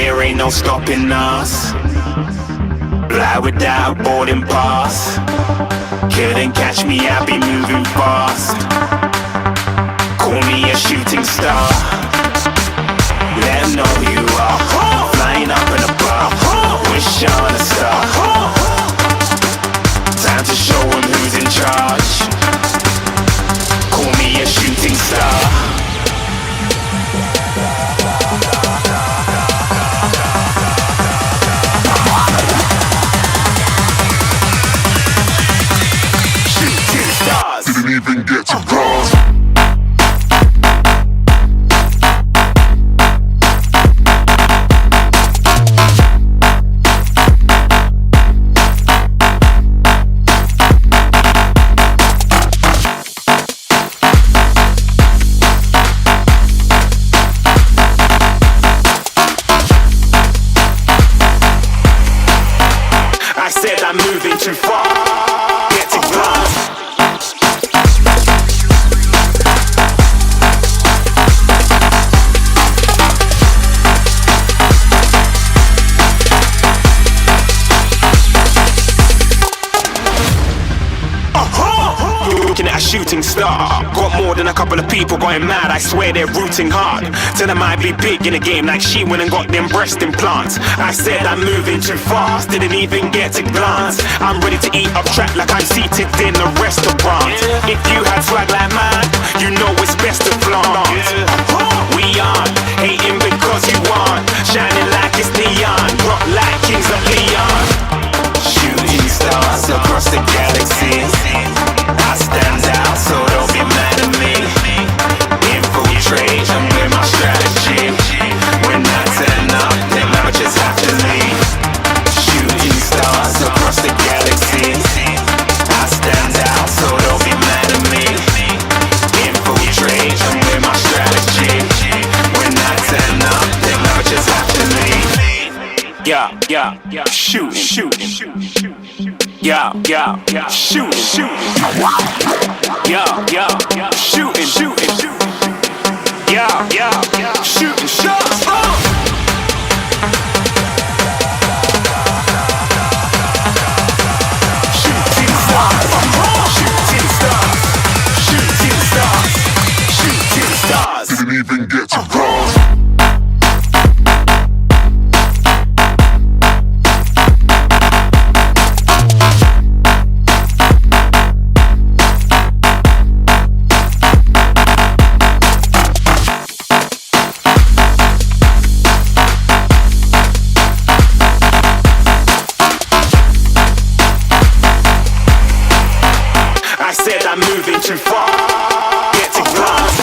there ain't no stopping us. Fly without a boarding pass. Couldn't catch me, I'll be moving fast. Call me a shooting star. Let 'em know who you are. Flying up in a bar. Wish on a star. Time to show 'em who's in charge. Call me a shooting star. Didn't even get to cross. I said I'm moving too far. Get to glass. Looking at a shooting star. Got more than a couple of people going mad. I swear they're rooting hard. Tell them I'd be big in the game like she went and got them breast implants. I said I'm moving too fast. Didn't even get to glance. I'm ready to eat up track like I'm seated in a restaurant. If you had swag like mine, you know it's best to flaunt. We aren't hating because you aren't. Shining like it's neon. Rock like kings of Leon. Shooting stars across the galaxy. I stand out, so don't be mad at me. Infiltrate, I'm with my strategy. When I turn up, then amateurs have to leave. Shooting stars across the galaxy. I stand out, so don't be mad at me. Infiltrate, I'm with my strategy. When I turn up, then amateurs have to leave. Yeah, shooting. Yeah, shooting. Yeah, shooting. Yeah, shooting shots. Shooting stars. Didn't even get to cross. I said I'm moving too far. Get to glass.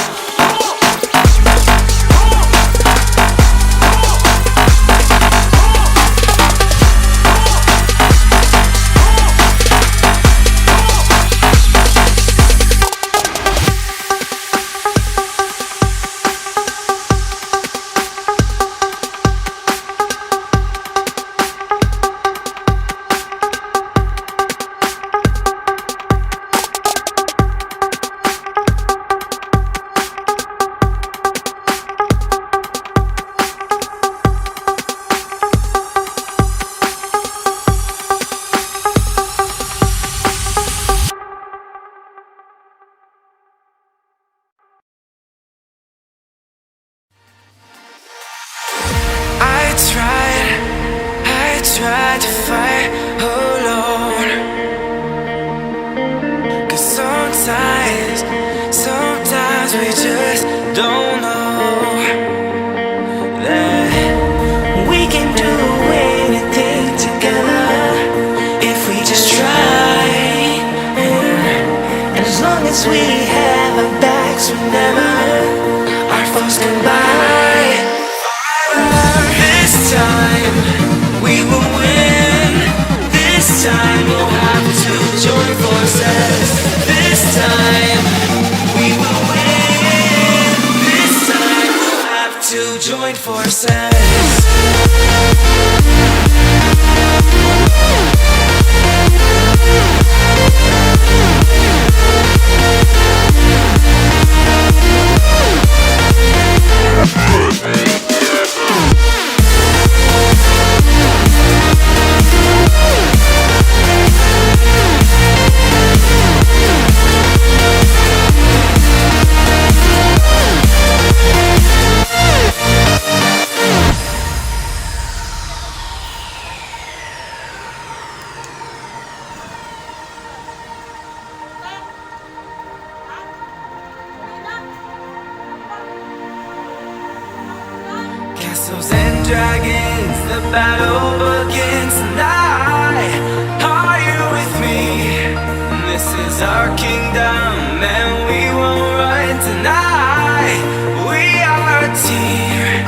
I tried to fight alone. 'Cause sometimes we just don't know that we can do anything together if we just try. And as long as we have our backs, whenever our foes combine. This time we will win. This time we'll have to join forces. This time we will win. This time we'll have to join forces. Castles and dragons, the battle begins tonight. Are you with me? This is our kingdom and we won't run tonight. We are a team.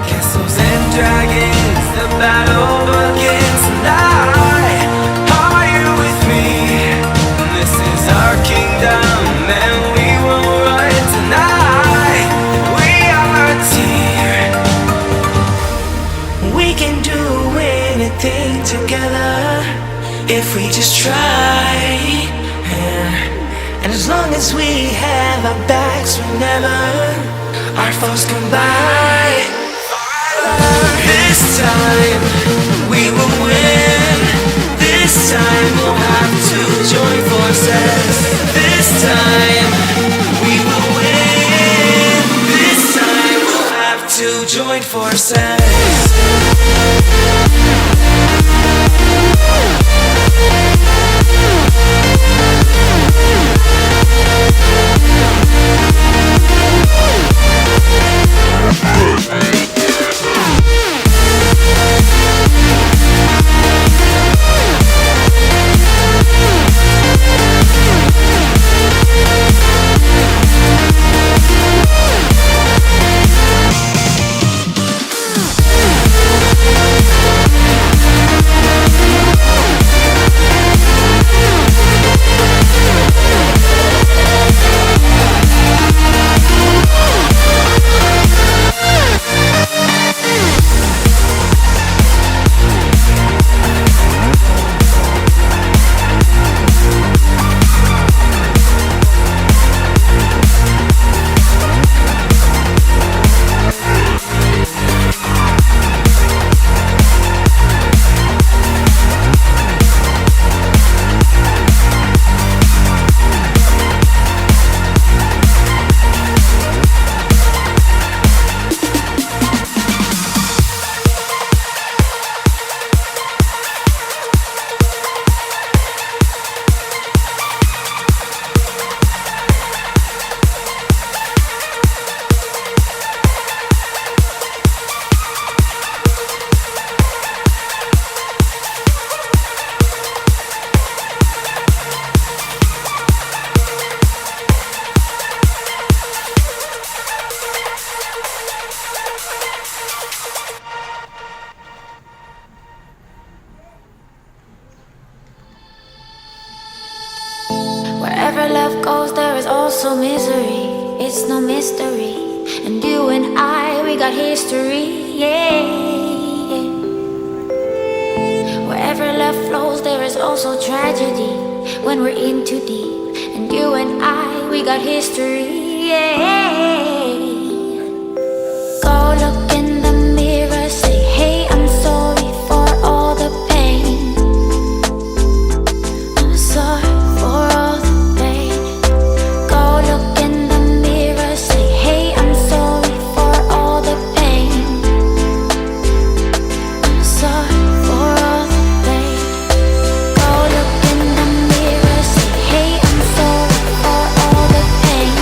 Castles and dragons, the battle begins tonight. Are you with me? This is our kingdom and we won't run tonight. We are a team. We can do anything together if we just try. And as long as we have our backs whenever our foes combine, this time we will win. This time we'll have to join forces. This time we will win. This time we'll have to join forces. Wherever love goes, there is also misery. It's no mystery. And you and I, we got history, yeah. Wherever love flows, there is also tragedy. When we're in too deep. And you and I, we got history, yeah. Go look in the mirror, say, hey, I'm sorry for all the pain. I'm sorry for all the pain. Go look in the mirror, say, hey, I'm sorry for all the pain. I'm sorry for all the pain. Go look in the mirror, say, hey, I'm sorry for all the pain.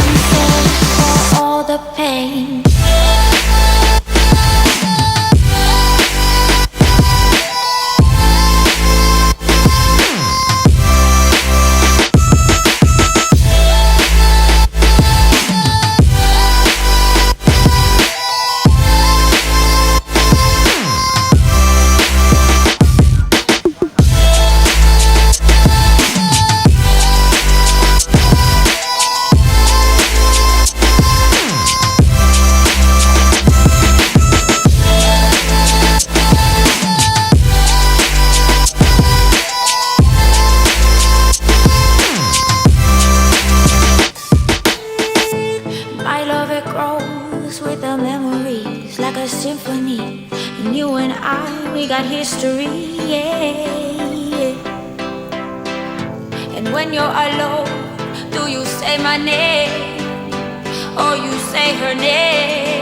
I'm sorry for all the pain. My love, it grows with the memories like a symphony. And you and I, we got history, yeah. And when you're alone, do you say my name or you say her name?